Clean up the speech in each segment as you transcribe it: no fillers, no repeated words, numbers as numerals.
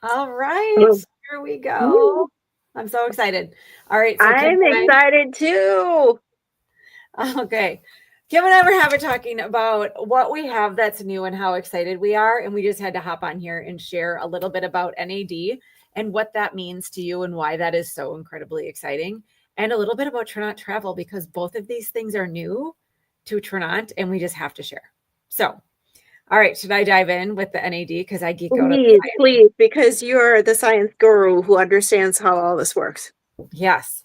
All right, Oh, here we go. woo. I'm so excited. All right, so Kim I'm excited too. okay. Kim and I were having talking about what we have that's new and how excited we are. And we just had to hop on here and share a little bit about NAD and what that means to you and why that is so incredibly exciting. And a little bit about Trinont Travel because both of these things are new to Trinont and we just have to share. So, all right, should I dive in with the NAD? Because I geek out on the Please, science. please, because you're the science guru who understands how all this works. Yes.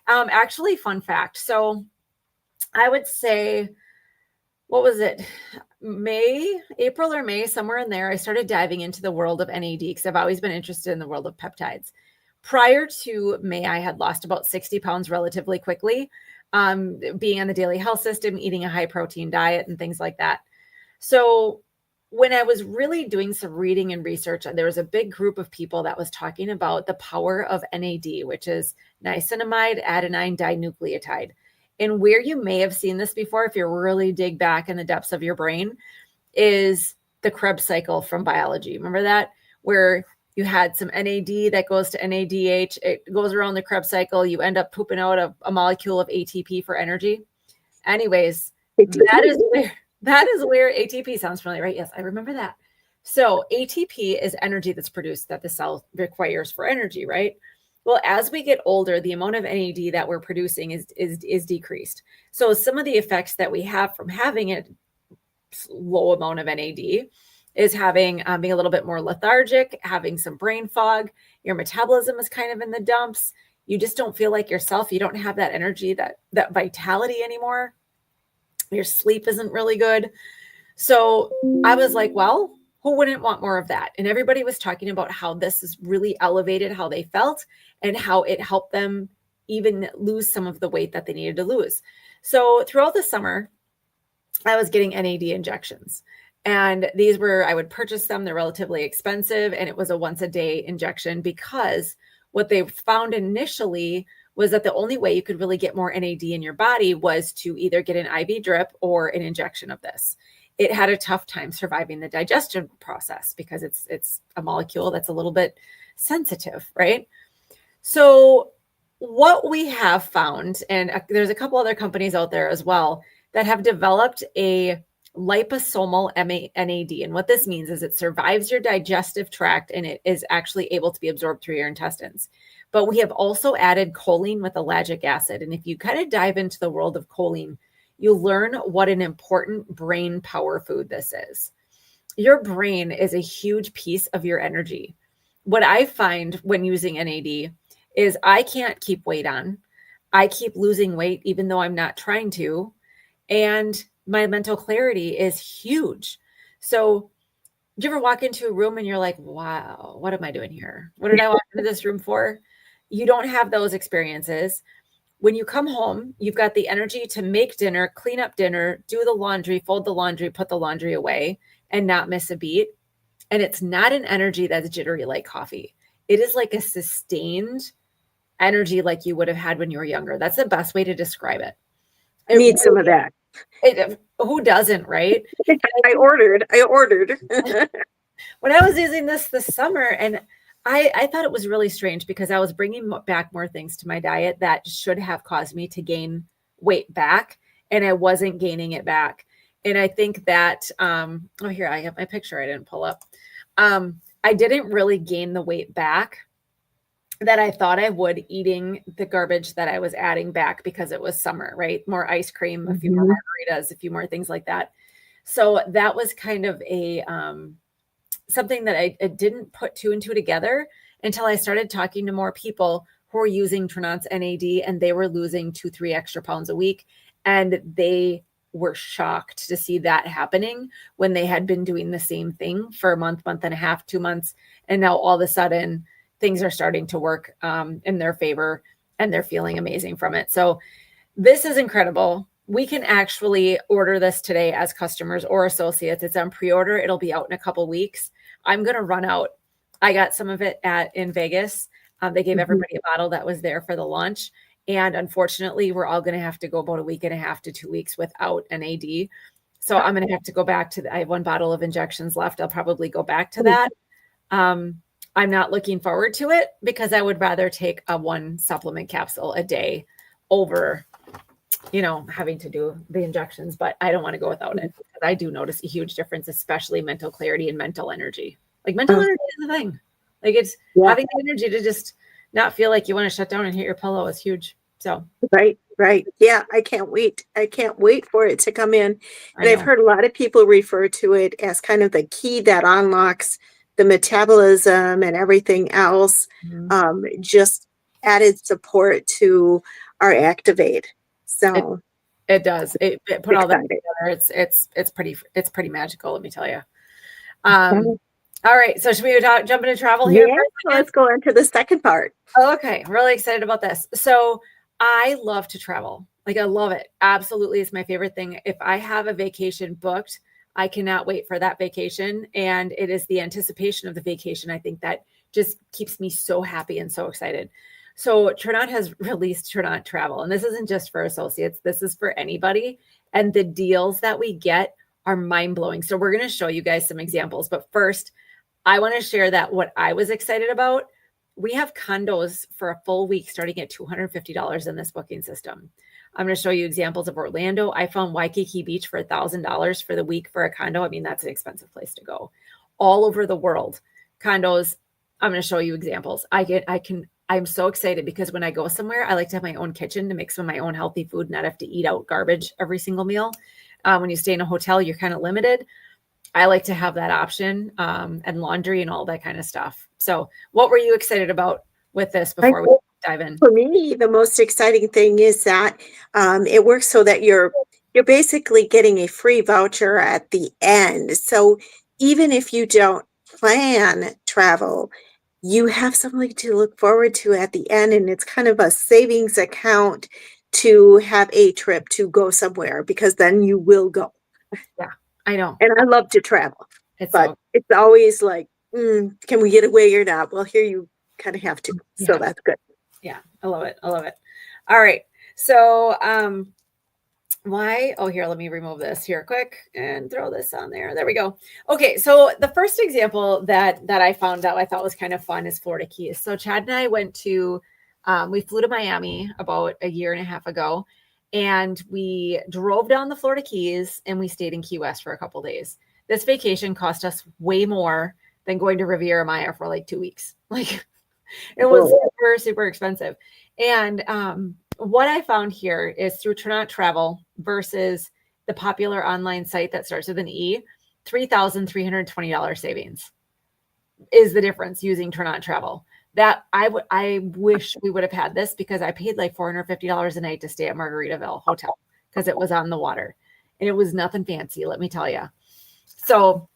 Actually, fun fact. So I would say, what was it? April or May, somewhere in there, I started diving into the world of NAD because I've always been interested in the world of peptides. Prior to May, I had lost about 60 pounds relatively quickly, being on the daily health system, eating a high protein diet, and things like that. So, when I was really doing some reading and research, there was a big group of people that was talking about the power of NAD, which is niacinamide adenine dinucleotide. And where you may have seen this before, if you really dig back in the depths of your brain, is the Krebs cycle from biology. Remember that? Where you had some NAD that goes to NADH, it goes around the Krebs cycle, you end up pooping out a molecule of ATP for energy. Anyways, that is where ATP sounds familiar, right? Yes, I remember that. So ATP is energy that's produced that the cell requires for energy, right? Well, as we get older, the amount of NAD that we're producing is decreased. So some of the effects that we have from having a low amount of NAD is having being a little bit more lethargic, having some brain fog. Your metabolism is kind of in the dumps. You just don't feel like yourself. You don't have that energy, that vitality anymore. Your sleep isn't really good. So I was like, well, who wouldn't want more of that? And everybody was talking about how this has really elevated how they felt and how it helped them even lose some of the weight that they needed to lose. So throughout the summer, I was getting NAD injections. And these were, I would purchase them, they're relatively expensive. And it was a once a day injection because what they found initially was that the only way you could really get more NAD in your body was to either get an IV drip or an injection of this. It had a tough time surviving the digestion process because it's a molecule that's a little bit sensitive, right? So what we have found, and there's a couple other companies out there as well that have developed a liposomal NAD. And what this means is it survives your digestive tract and it is actually able to be absorbed through your intestines. But we have also added choline with ellagic acid. And if you kind of dive into the world of choline, you'll learn what an important brain power food this is. Your brain is a huge piece of your energy. What I find when using NAD is I can't keep weight on. I keep losing weight even though I'm not trying to. And my mental clarity is huge. So, do you ever walk into a room and you're like, wow, what am I doing here? What did I walk into this room for? You don't have those experiences. When you come home, you've got the energy to make dinner, clean up dinner, do the laundry, fold the laundry, put the laundry away, and not miss a beat. And it's not an energy that's jittery like coffee. It is like a sustained energy like you would have had when you were younger. That's the best way to describe it. It Need some of really, that. who doesn't, right? I ordered. When I was using this summer, and I thought it was really strange because I was bringing back more things to my diet that should have caused me to gain weight back, and I wasn't gaining it back. And I think that, oh, here I have my picture I didn't pull up. I didn't really gain the weight back that I thought I would eating the garbage that I was adding back because it was summer, right? More ice cream, a few more margaritas, a few more things like that. So that was kind of a something that I didn't put two and two together until I started talking to more people who were using Trinont's NAD and they were losing 2-3 extra pounds a week. And they were shocked to see that happening when they had been doing the same thing for a month, month and a half, 2 months. And now all of a sudden things are starting to work in their favor and they're feeling amazing from it. So this is incredible. We can actually order this today as customers or associates. It's on pre-order. It'll be out in a couple weeks. I'm going to run out. I got some of it in Vegas. They gave everybody a bottle that was there for the launch. And unfortunately, we're all going to have to go about a week and a half to 2 weeks without an AD. So I'm going to have to go back to I have one bottle of injections left. I'll probably go back to that. I'm not looking forward to it because I would rather take a one supplement capsule a day over, having to do the injections, but I don't want to go without it. I do notice a huge difference, especially mental clarity and mental energy. Like mental Oh. energy is the thing. Like it's Yeah. having the energy to just not feel like you want to shut down and hit your pillow is huge. So Right. Yeah, I can't wait. I can't wait for it to come in. I And I've know. heard a lot of people refer to it as kind of the key that unlocks the metabolism and everything else. Mhm. Just added support to our Activate. It So it does. It put all that excited. together. It's pretty magical, let me tell you. All right. So should we jump into travel here Yeah, for a so second? let's go into the second part. Oh, okay. Really excited about this. So I love to travel. Like I love it. Absolutely. It's my favorite thing. If I have a vacation booked, I cannot wait for that vacation. And it is the anticipation of the vacation, I think, that just keeps me so happy and so excited. So Trinont has released Trinont Travel. And this isn't just for associates. This is for anybody. And the deals that we get are mind blowing. So we're going to show you guys some examples. But first, I want to share that what I was excited about. We have condos for a full week starting at $250 in this booking system. I'm going to show you examples of Orlando. I found Waikiki Beach for $1,000 for the week for a condo. I mean, that's an expensive place to go. All over the world, condos. I'm going to show you examples. I'm so excited because when I go somewhere, I like to have my own kitchen to make some of my own healthy food, not have to eat out garbage every single meal. When you stay in a hotel, you're kind of limited. I like to have that option, and laundry and all that kind of stuff. So what were you excited about with this before we dive in? For me, the most exciting thing is that it works so that you're basically getting a free voucher at the end. So even if you don't plan travel, you have something to look forward to at the end, and it's kind of a savings account to have a trip to go somewhere because then you will go. Yeah, I know. And I love to travel, It's but so, it's always like, can we get away or not? Well, here you kind of have to. So yeah, that's good. yeah, I love it. I love it. All right. So, here, let me remove this here quick and throw this on there. There we go. Okay. So the first example that I found out I thought was kind of fun is Florida Keys. So Chad and I we flew to Miami about a year and a half ago, and we drove down the Florida Keys and we stayed in Key West for a couple days. This vacation cost us way more than going to Riviera Maya for like 2 weeks. Like it was super, super expensive. And what I found here is through Trinont Travel versus the popular online site that starts with an E, $3,320 savings is the difference using Trinont Travel. That I wish we would have had this because I paid like $450 a night to stay at Margaritaville Hotel because it was on the water and it was nothing fancy, let me tell you. So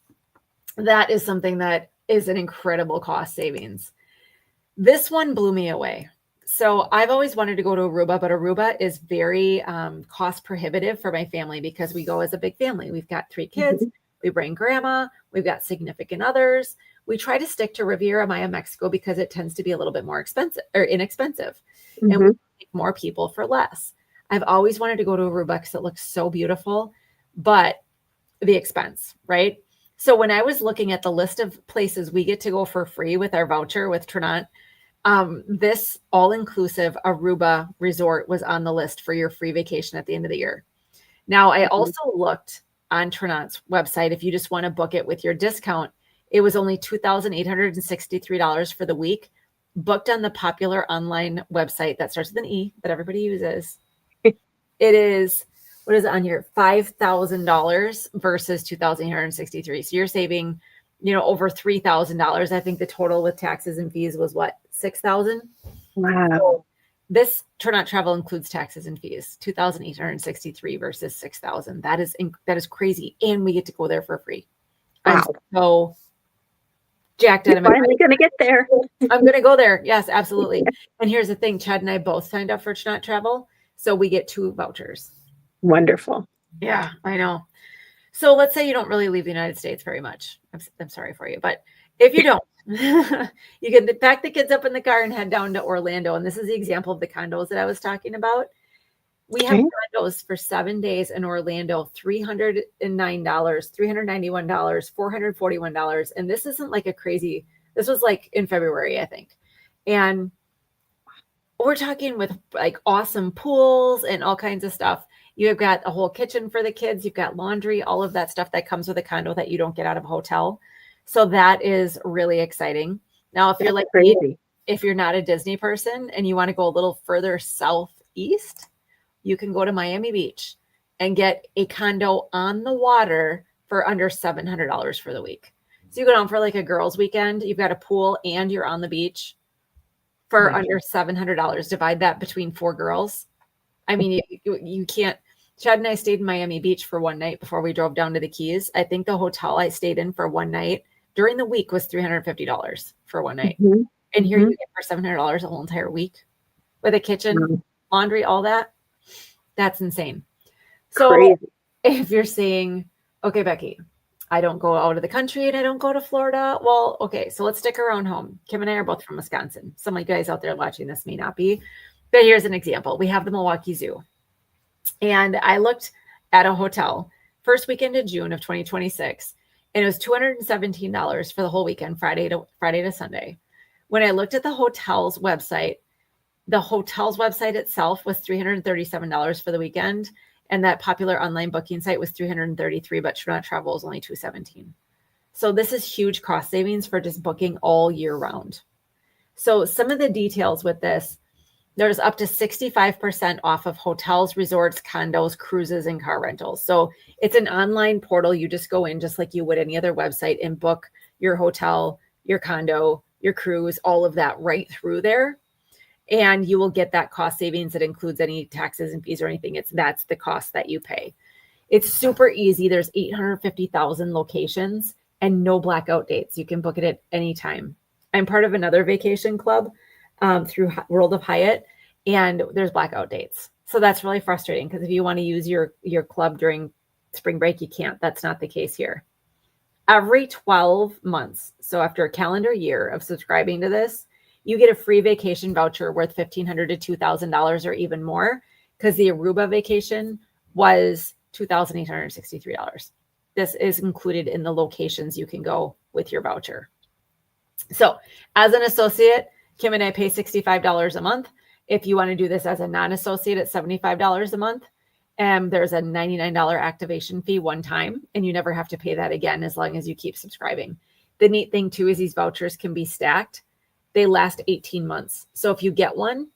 that is something that is an incredible cost savings. This one blew me away. So I've always wanted to go to Aruba, but Aruba is very cost prohibitive for my family because we go as a big family. We've got 3 kids. We bring grandma. We've got significant others. We try to stick to Riviera Maya, Mexico, because it tends to be a little bit more expensive or inexpensive. And we take more people for less. I've always wanted to go to Aruba because it looks so beautiful, but the expense, right? So when I was looking at the list of places we get to go for free with our voucher with Trinont, this all-inclusive Aruba resort was on the list for your free vacation at the end of the year. Now, I also looked on Trinont's website. If you just want to book it with your discount, it was only $2,863 for the week, booked on the popular online website that starts with an E that everybody uses. It is, what is it on here? $5,000 versus $2,863. So you're saving, over $3,000. I think the total with taxes and fees was what? $6,000. Wow. So this Trinont Travel includes taxes and fees, $2,863 versus $6,000. That is crazy. And we get to go there for free. Wow. I'm so jacked You're out of my finally going to get there. I'm going to go there. Yes, absolutely. And here's the thing. Chad and I both signed up for Trinont Travel. So we get 2 vouchers. Wonderful. Yeah, I know. So let's say you don't really leave the United States very much. I'm sorry for you, but if you don't, you can pack the kids up in the car and head down to Orlando. And this is the example of the condos that I was talking about. We have condos for 7 days in Orlando, $309, $391, $441. And this isn't like a crazy This was like in February, I think. And we're talking with like awesome pools and all kinds of stuff. You've got a whole kitchen for the kids. You've got laundry, all of that stuff that comes with a condo that you don't get out of a hotel. So that is really exciting. Now, if you're like me, Crazy. if you're not a Disney person and you want to go a little further southeast, you can go to Miami Beach and get a condo on the water for under $700 for the week. So you go down for like a girls' weekend, you've got a pool and you're on the beach for Right. under $700. Divide that between 4 girls. I mean, you can't. Chad and I stayed in Miami Beach for one night before we drove down to the Keys. I think the hotel I stayed in for one night during the week was $350 for one night. Mhm. And here Mhm. you get for $700 a whole entire week with a kitchen, Wow. laundry, all that. That's insane. So Crazy. if you're saying, okay, Becky, I don't go out of the country and I don't go to Florida. Well, okay, so let's stick around home. Kim and I are both from Wisconsin. Some of you guys out there watching this may not be, but here's an example. We have the Milwaukee Zoo. And I looked at a hotel first weekend of June of 2026, and it was $217 for the whole weekend, Friday to Sunday. When I looked at the hotel's website itself was $337 for the weekend, and that popular online booking site was $333, but True Not Travel was only $217. So this is huge cost savings for just booking all year round. So some of the details with this, there's up to 65% off of hotels, resorts, condos, cruises, and car rentals. So it's an online portal. You just go in just like you would any other website and book your hotel, your condo, your cruise, all of that right through there. And you will get that cost savings that includes any taxes and fees or anything. That's the cost that you pay. It's super easy. There's 850,000 locations and no blackout dates. You can book it at any time. I'm part of another vacation club through World of Hyatt, and there's blackout dates. So that's really frustrating because if you want to use your club during spring break, you can't. That's not the case here. Every 12 months, so after a calendar year of subscribing to this, you get a free vacation voucher worth $1,500 to $2,000 or even more, because the Aruba vacation was $2,863. This is included in the locations you can go with your voucher. So as an associate, Kim and I pay $65 a month. If you want to do this as a non-associate, it's $75 a month. And there's a $99 activation fee one time, and you never have to pay that again as long as you keep subscribing. The neat thing too is these vouchers can be stacked. They last 18 months. So if you get one,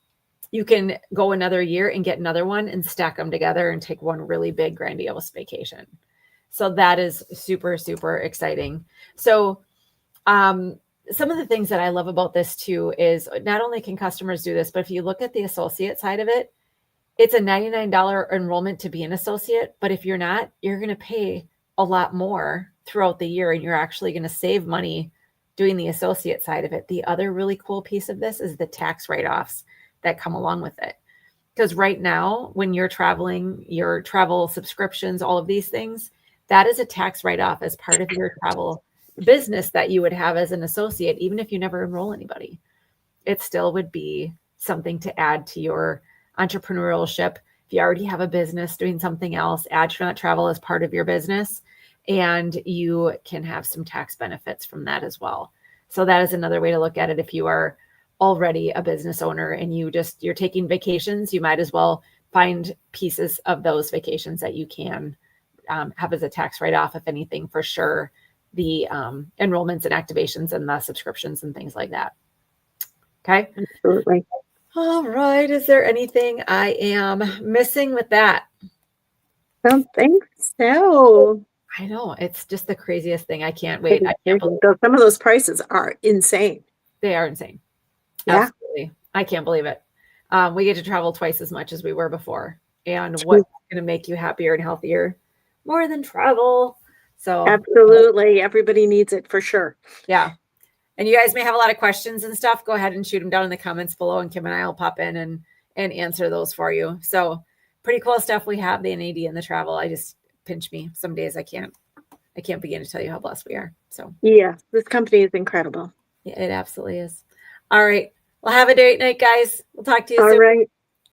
you can go another year and get another one and stack them together and take one really big grandiose vacation. So that is super, super exciting. So some of the things that I love about this too is not only can customers do this, but if you look at the associate side of it, it's a $99 enrollment to be an associate. But if you're not, you're going to pay a lot more throughout the year, and you're actually going to save money doing the associate side of it. The other really cool piece of this is the tax write-offs that come along with it. Because right now, when you're traveling, your travel subscriptions, all of these things, that is a tax write-off as part of your travel business that you would have as an associate, even if you never enroll anybody. It still would be something to add to your entrepreneurship. If you already have a business doing something else, add True Not Travel as part of your business, and you can have some tax benefits from that as well. So that is another way to look at it. If you are already a business owner and you're taking vacations, you might as well find pieces of those vacations that you can have as a tax write-off, if anything, for sure. The enrollments and activations and the subscriptions and things like that. Okay. Absolutely. All right. Is there anything I am missing with that? I don't think so. I know. It's just the craziest thing. I can't wait. I can't believe Some of those prices are insane. they are insane. Yeah. Absolutely. I can't believe it. We get to travel twice as much as we were before. And what's going to make you happier and healthier more than travel? So Absolutely. Everybody needs it for sure. yeah. And you guys may have a lot of questions and stuff. Go ahead and shoot them down in the comments below, and Kim and I will pop in and answer those for you. So pretty cool stuff. We have the NAD and the travel. I just pinch me. Some days I can't begin to tell you how blessed we are. So yeah, this company is incredible. Yeah, it absolutely is. All right. Well, have a great night, guys. We'll talk to you All soon. right.